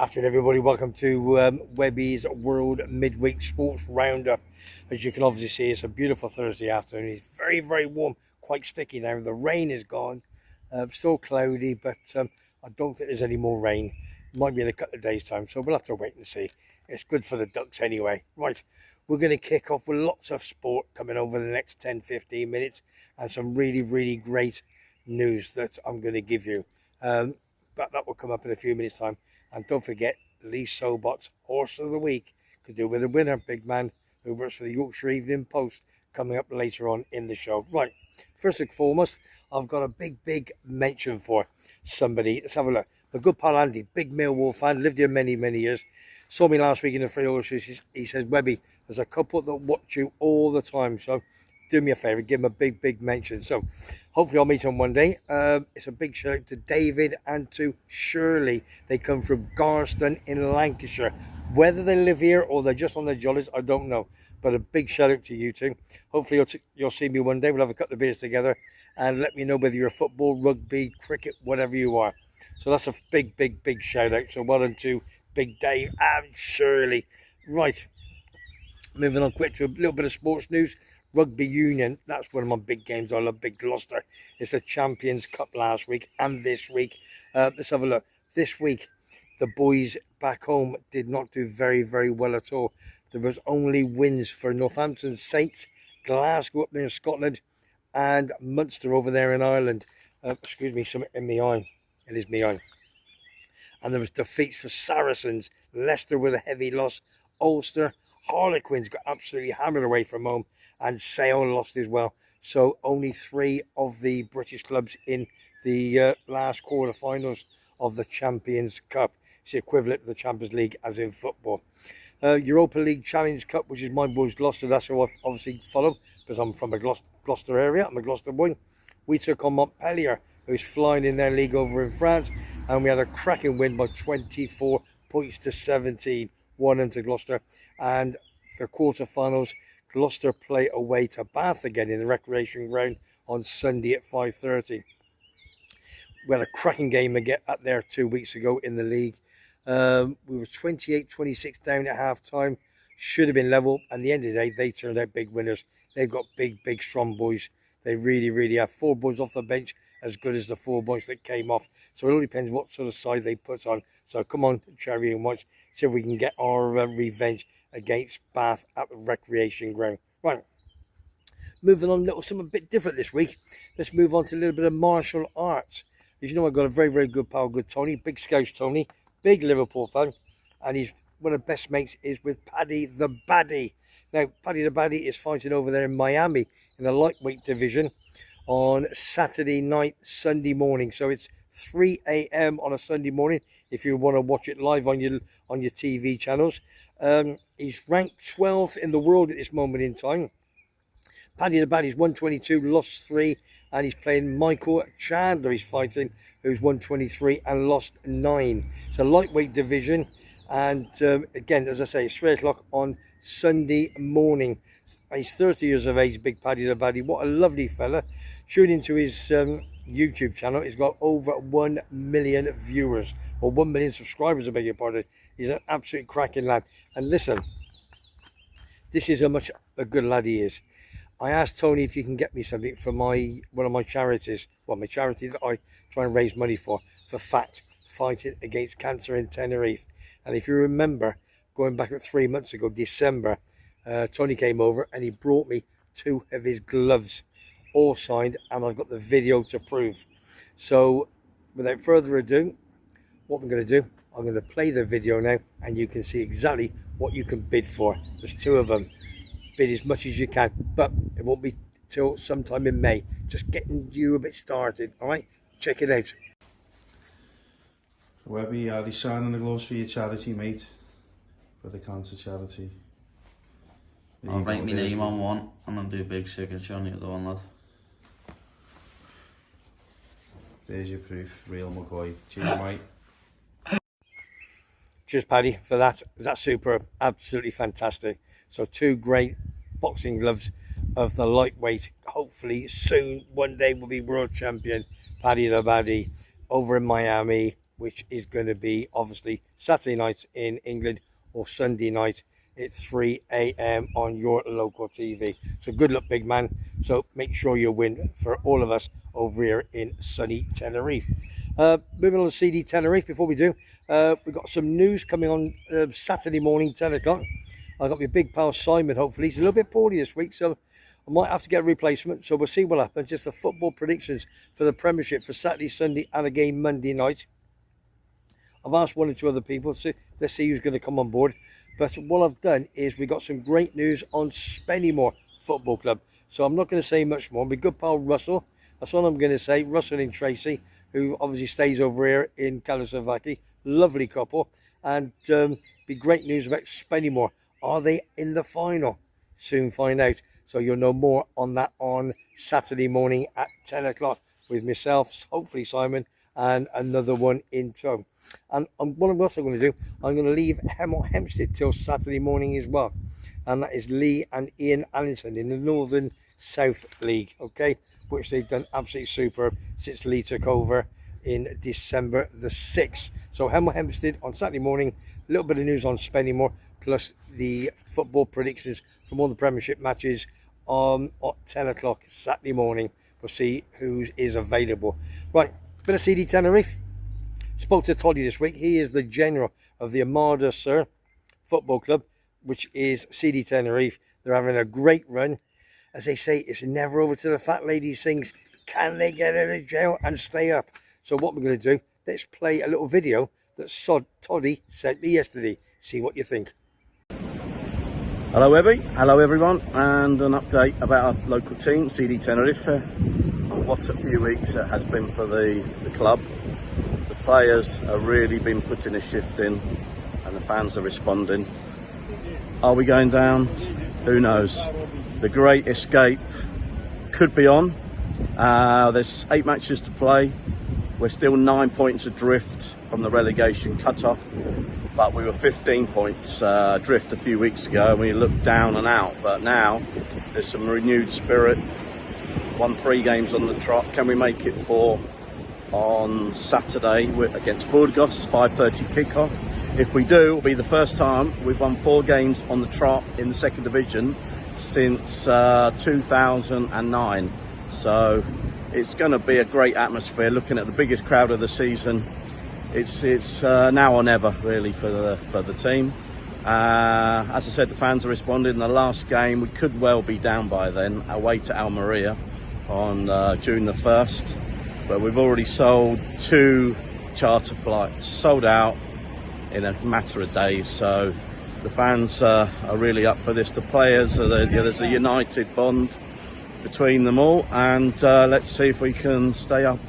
Afternoon, everybody. Welcome to Webby's World Midweek Sports Roundup. As you can obviously see, it's a beautiful Thursday afternoon. It's very, very warm, quite sticky now. The rain is gone. Still cloudy, but I don't think there's any more rain. Might be in a couple of days' time, so we'll have to wait and see. It's good for the ducks anyway. Right, we're going to kick off with lots of sport coming over the next 10-15 minutes and some really, really great news that I'm going to give you. But that will come up in a few minutes' time. And don't forget, Lee Sobot's Horse of the Week could do with a winner, big man who works for the Yorkshire Evening Post, coming up later on in the show. Right, first and foremost, I've got a big mention for somebody. Let's have a look. My good pal Andy, big Millwall fan, lived here many years. Saw me last week in the free horses. He says, Webby, there's a couple that watch you all the time, so do me a favour, give him a big mention. So hopefully I'll meet him one day. It's a big shout out to David and to Shirley. They come from Garston in Lancashire. Whether they live here or they're just on their jollies, I don't know. But a big shout out to you two. Hopefully you'll see me one day. We'll have a couple of beers together and let me know whether you're football, rugby, cricket, whatever you are. So that's a big shout out. So well done to Big Dave and Shirley. Right, moving on quick to a little bit of sports news. Rugby Union, that's one of my big games. I love Big Gloucester. It's the Champions Cup last week and this week. Let's have a look. This week, the boys back home did not do very well at all. There was only wins for Northampton Saints, Glasgow up there in Scotland, and Munster over there in Ireland. Excuse me, something in my eye. It is my eye. And there was defeats for Saracens, Leicester with a heavy loss, Ulster, Harlequins got absolutely hammered away from home, and Sale lost as well. So only 3 of the British clubs in the last quarterfinals of the Champions Cup. It's the equivalent of the Champions League as in football. Europa League Challenge Cup, which is my boys Gloucester. That's who I obviously follow because I'm from a Gloucester area. I'm a Gloucester boy. We took on Montpellier, who's flying in their league over in France, and we had a cracking win by 24 points to 17, 1-0 to Gloucester. And the quarterfinals, Gloucester play away to Bath again in the recreation ground on Sunday at 5:30. We had a cracking game again up there 2 weeks ago in the league. We were 28-26 down at half time. Should have been level. And at the end of the day, they turned out big winners. They've got big strong boys. They really have 4 boys off the bench as good as the 4 boys that came off. So it all depends what sort of side they put on. So come on, Cherry and watch. See if we can get our revenge against Bath at the recreation ground. Right, moving on, something a bit different this week. Let's move on to a little bit of martial arts. As you know, I've got a very good pal, good Tony, big Scouse Tony, big Liverpool fan, and he's one of the best mates is with Paddy the Baddie. Now, Paddy the Baddie is fighting over there in Miami in the lightweight division on Saturday night, Sunday morning. So it's 3 a.m. on a Sunday morning if you want to watch it live on your TV channels. He's ranked 12th in the world at this moment in time. Paddy the Baddie's 122, lost 3, and he's playing Michael Chandler. He's fighting, who's 123 and lost 9. It's a lightweight division, and again, as I say, it's 3 o'clock on Sunday morning. He's 30 years of age, big Paddy the Baddie. What a lovely fella. Tune into his YouTube channel. He's got over 1 million viewers, or 1 million subscribers, I beg your pardon. He's an absolute cracking lad. And listen, this is how much a good lad he is. I asked Tony if you can get me something for one of my charities. Well, my charity that I try and raise money for FACT, fighting against cancer in Tenerife. And if you remember, going back 3 months ago, December, Tony came over and he brought me 2 of his gloves, all signed, and I've got the video to prove. So without further ado, what I'm going to do, I'm going to play the video now, and you can see exactly what you can bid for. There's 2 of them. Bid as much as you can, but it won't be till sometime in May. Just getting you a bit started. All right, check it out. Webby, are you signing the gloves for your charity, mate? For the cancer charity. I'll write my name on one and I'll do a big signature on the other one, lad. There's your proof, real McCoy. Cheers, mate. Cheers, Paddy, for that. That's superb. Absolutely fantastic. So 2 great boxing gloves of the lightweight. Hopefully soon, one day, we'll be world champion. Paddy the Baddie over in Miami. which is going to be obviously Saturday night in England or Sunday night at 3 a.m. on your local TV. So good luck, big man. So make sure you win for all of us over here in sunny Tenerife. Moving on to CD Tenerife, before we do, we've got some news coming on Saturday morning, 10 o'clock. I've got my big pal Simon, hopefully. He's a little bit poorly this week, so I might have to get a replacement. So we'll see what happens. Just the football predictions for the Premiership for Saturday, Sunday, and again Monday night. I've asked one or two other people, so let's see who's going to come on board. But what I've done is we got some great news on Spennymoor Football Club. So I'm not going to say much more. My good pal Russell, that's all I'm going to say. Russell and Tracy, who obviously stays over here in Kalosovaki. Lovely couple. And be great news about Spennymoor. Are they in the final? Soon find out. So you'll know more on that on Saturday morning at 10 o'clock with myself, hopefully Simon, and another one in tow. And what I'm also going to do, I'm going to leave Hemel Hempstead till Saturday morning as well. And that is Lee and Ian Allington in the Northern South League, okay? Which they've done absolutely superb since Lee took over in December the 6th. So Hemel Hempstead on Saturday morning, a little bit of news on Spennymoor, plus the football predictions from all the Premiership matches at 10 o'clock Saturday morning. We'll see who is available. Right, bit of CD Tenerife. Spoke to Toddy this week. He is the general of the Armada Sir Football Club, which is CD Tenerife. They're having a great run. As they say, it's never over till the fat lady sings, can they get out of jail and stay up? So what we're going to do, let's play a little video that Toddy sent me yesterday. See what you think. Hello Webby, hello everyone, and an update about our local team, CD Tenerife, and what a few weeks it has been for the club. The players have really been putting a shift in, and the fans are responding. Are we going down? Who knows? The great escape could be on. There's 8 matches to play. We're still 9 points adrift from the relegation cut-off. But we were 15 points adrift a few weeks ago, and we looked down and out. But now there's some renewed spirit. Won 3 games on the trot. Can we make it 4 on Saturday against Burgos, 5:30 kickoff? If we do, it'll be the first time we've won 4 games on the trot in the second division since 2009. So it's going to be a great atmosphere. Looking at the biggest crowd of the season. It's now or never really for the team. As I said, the fans are responding. In the last game, we could well be down by then, away to Almeria on June the 1st. But we've already sold 2 charter flights, sold out in a matter of days. So the fans are really up for this. The players, there's a united bond between them all, and let's see if we can stay up.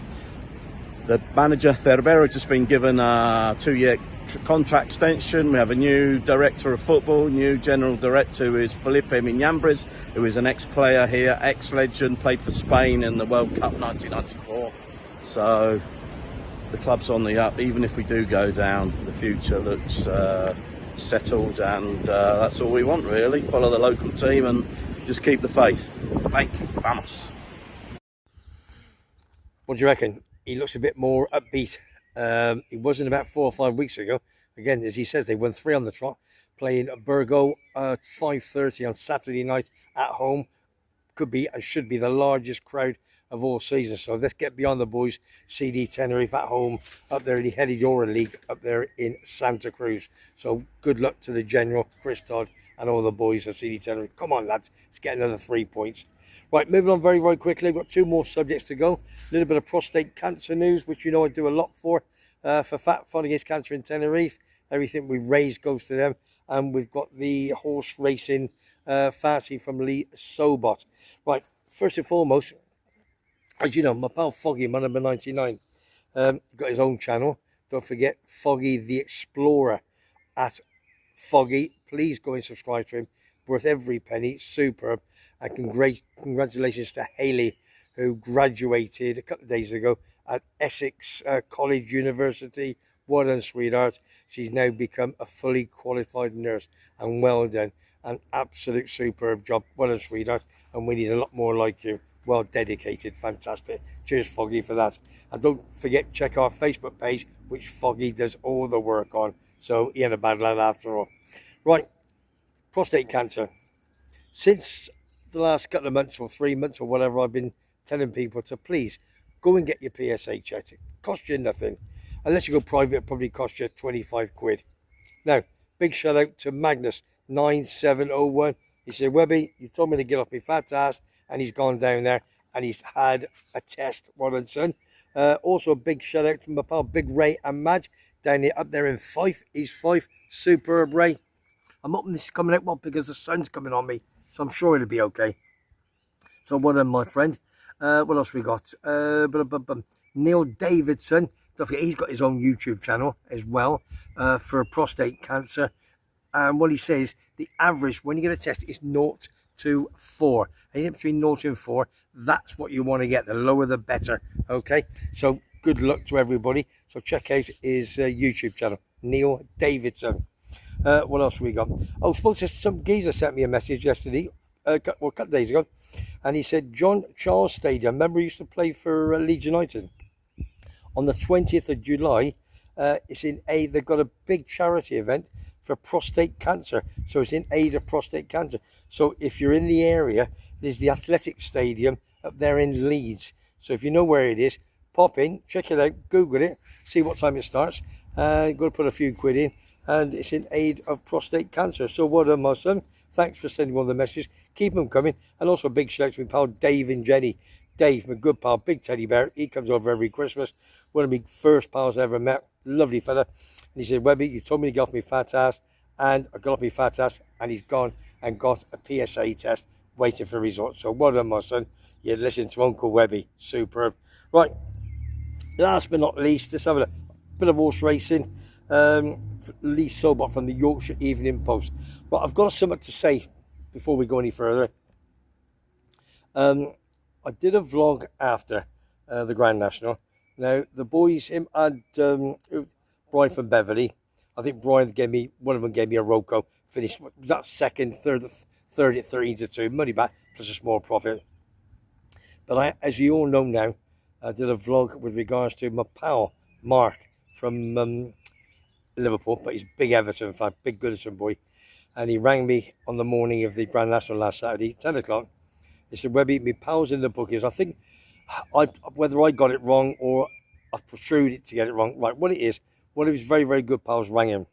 The manager, Cervera, has just been given a 2-year contract extension. We have a new director of football, new general director, who is Felipe Miñambres, who is an ex-player here, ex-legend, played for Spain in the World Cup 1994. So the club's on the up. Even if we do go down, the future looks settled, and that's all we want really. Follow the local team and just keep the faith. Thank you. Vamos. What do you reckon? He looks a bit more upbeat. He wasn't about 4 or 5 weeks ago. Again, as he says, they won 3 on the trot, playing Burgo at 5:30 on Saturday night at home. Could be and should be the largest crowd of all season. So let's get beyond the boys. CD Tenerife at home up there in the Hedidora League up there in Santa Cruz. So good luck to the general, Chris Todd, and all the boys of CD Tenerife. Come on, lads, let's get another 3 points. Right, moving on very, very quickly. We've got 2 more subjects to go. A little bit of prostate cancer news, which you know I do a lot for Fat Fun Against Cancer in Tenerife. Everything we raise goes to them. And we've got the horse racing fancy from Lee Sobot. Right, first and foremost, as you know, my pal Foggy, my number 99, got his own channel. Don't forget, Foggy the Explorer at Foggy. Please go and subscribe to him. Worth every penny, superb. And congratulations to Hayley, who graduated a couple of days ago at Essex College University. Well done, sweetheart. She's now become a fully qualified nurse, and well done. An absolute superb job. Well done, sweetheart. And we need a lot more like you. Well dedicated, fantastic. Cheers, Foggy, for that. And don't forget, check our Facebook page, which Foggy does all the work on. So he had a bad lad after all. Right, prostate cancer. Since the last couple of months or 3 months or whatever, I've been telling people to please go and get your PSA checked. It costs you nothing. Unless you go private, it probably costs you 25 quid. Now, big shout out to Magnus 9701. He said, Webby, you told me to get off my fat ass, and he's gone down there and he's had a test. Well done, son. Also, a big shout out to my pal Big Ray and Madge down here up there in Fife. East Fife. Superb, Ray. I'm hoping this is coming out well because the sun's coming on me, so I'm sure it'll be okay. So well done, my friend. What else we got? Neil Davidson. Don't forget, he's got his own YouTube channel as well for prostate cancer. And what he says, the average when you get a test is 0 to 4. Anything between 0 and 4, that's what you want to get. The lower the better. Okay, so good luck to everybody. So check out his YouTube channel, Neil Davidson. What else we got? Oh, spoke to some geezer sent me a message yesterday, a couple of days ago, and he said John Charles Stadium. Remember, he used to play for Leeds United. On the 20th of July, it's in aid. They've got a big charity event for prostate cancer. So it's in aid of prostate cancer. So if you're in the area, there's the Athletic Stadium up there in Leeds. So if you know where it is, pop in, check it out, Google it, see what time it starts. Got to put a few quid in, and it's in aid of prostate cancer. So well done, my son. Thanks for sending all the messages. Keep them coming. And also a big shout out to my pal Dave and Jenny. Dave, my good pal, big teddy bear. He comes over every Christmas. One of my first pals I ever met. Lovely fella. And he said, Webby, you told me to get off my fat ass. And I got off my fat ass, and he's gone and got a PSA test waiting for results. So well done, my son. You listen to Uncle Webby. Superb. Right. Last but not least, let's have a bit of horse racing. Lee Sobot from the Yorkshire Evening Post. Right, I've got something to say before we go any further. I did a vlog after the Grand National. Now, the boys, him and Brian from Beverley, I think Brian gave me, one of them gave me a Roco, finished that second, third at 13-2, money back, plus a small profit. But I, as you all know now, I did a vlog with regards to my pal, Mark, from Liverpool, but he's a big Everton fan, big Goodison boy. And he rang me on the morning of the Grand National last Saturday, 10 o'clock. He said, Webby, my pal's in the bookies. I think whether I got it wrong or I pursued it to get it wrong. Right, what it is, one of his very, very good pals rang him.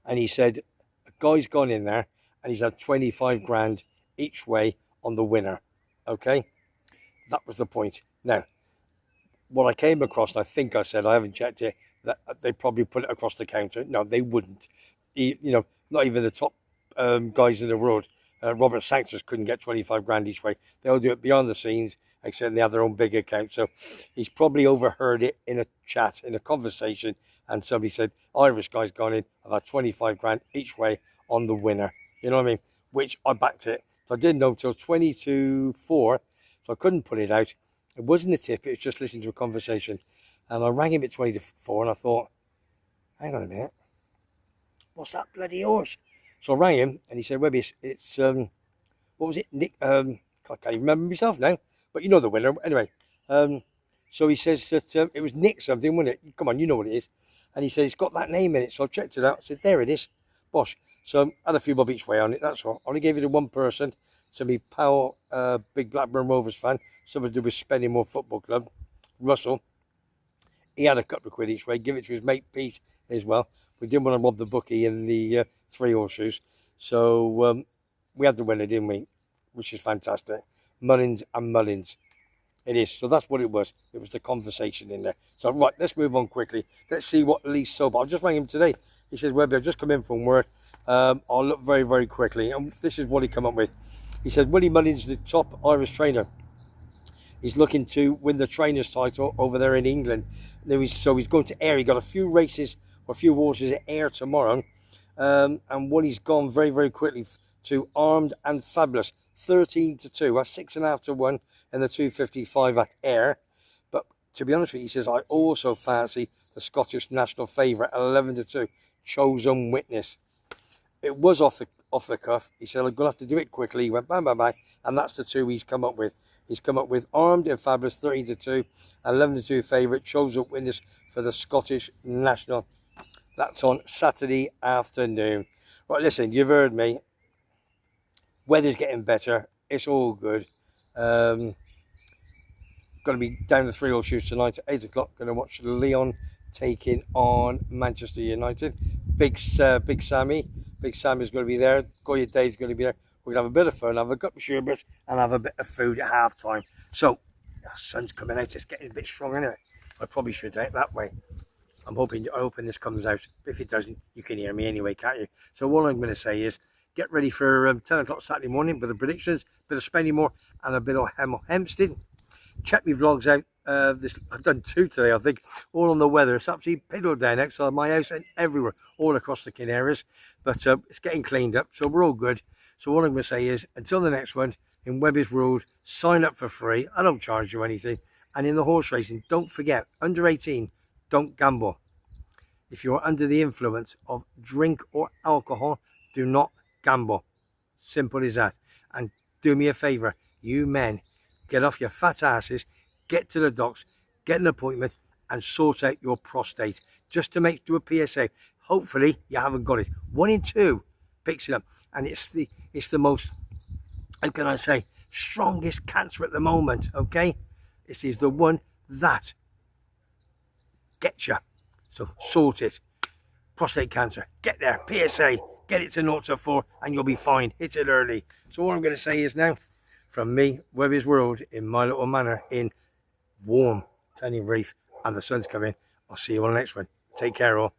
And he said, a guy's gone in there and he's had 25 grand each way on the winner. Okay? That was the point. Now, what I came across, and I think I said, I haven't checked it, that they probably put it across the counter. No, they wouldn't. You know, not even the top guys in the world. Robert Sanchez couldn't get 25 grand each way. They'll do it beyond the scenes, except they have their own big account. So he's probably overheard it in a chat, in a conversation, and somebody said, Irish guy's gone in, I've had 25 grand each way on the winner. You know what I mean? Which I backed it. So I didn't know until 20-4, so I couldn't put it out. It wasn't a tip, it was just listening to a conversation. And I rang him at 20-4 and I thought, hang on a minute, what's that bloody horse? So I rang him and he said, Webby, it's what was it? Nick, I can't even remember myself now, but you know the winner. Anyway, so he says that it was Nick something, wasn't it? Come on, you know what it is. And he said, it's got that name in it. So I checked it out. I said, there it is. Bosh. So I had a few bob each way on it, that's all. I only gave it to one person. So my pal, big Blackburn Rovers fan, something to do with Spennymoor Football Club, Russell. He had a couple of quid each way, give it to his mate Pete as well. We didn't want to rob the bookie in the 3 horseshoes. So we had the winner, didn't we? Which is fantastic. Mullins and Mullins. It is. So that's what it was. It was the conversation in there. So right, let's move on quickly. Let's see what Lee Sobot. I just rang him today. He says, Webby, I've just come in from work. I'll look very, very quickly. And this is what he come up with. He said, Willie Mullins, the top Irish trainer. He's looking to win the trainer's title over there in England. So he's going to Ayr. He got a few races or a few horses at Ayr tomorrow. And when he's gone very, very quickly to Armed and Fabulous, 13-2. That's 6.5 to 1 in the 255 at Ayr. But to be honest with you, he says, I also fancy the Scottish national favourite at 11-2, Chosen Witness. It was off the cuff. He said, I'm going to have to do it quickly. He went bang, bang, bang. And that's the two he's come up with. He's come up with Armed and Fabulous, 13-2, 11-2 favourite, Chosen Witness, for the Scottish national. That's on Saturday afternoon. Right, listen, you've heard me. Weather's getting better. It's all good. Going to be down the 3-all shoots tonight at 8 o'clock. Going to watch Leon taking on Manchester United. Big Sammy. Big Sammy's going to be there. Goya Dave's going to be there. We're going to have a bit of fun, have a cup of sherbet, and have a bit of food at half time. So, the sun's coming out. It's getting a bit strong, isn't it? I probably should out that way. I'm hoping this comes out. If it doesn't, you can hear me anyway, can't you? So all I'm going to say is, get ready for 10 o'clock Saturday morning with the predictions, a bit of Spennymoor and a bit of Hempstead. Check my vlogs out. I've done 2 today, I think, all on the weather. It's absolutely piddled down outside my house and everywhere, all across the Canaries. But it's getting cleaned up, so we're all good. So all I'm going to say is, until the next one, in Webby's World, sign up for free. I don't charge you anything. And in the horse racing, don't forget, under 18, don't gamble. If you're under the influence of drink or alcohol, do not gamble. Simple as that. And do me a favour, you men, get off your fat asses, get to the docks, get an appointment and sort out your prostate. Just to do a PSA. Hopefully you haven't got it. 1 in 2 picks it up. And it's the most, how can I say, strongest cancer at the moment, okay? This is the one that gets you. So sort it. Prostate cancer. Get there. PSA. Get it to 0 to 4 and you'll be fine. Hit it early. So all I'm going to say is now, from me, Webby's World, in my little manor in warm Tenerife, and the sun's coming. I'll see you on the next one. Take care all.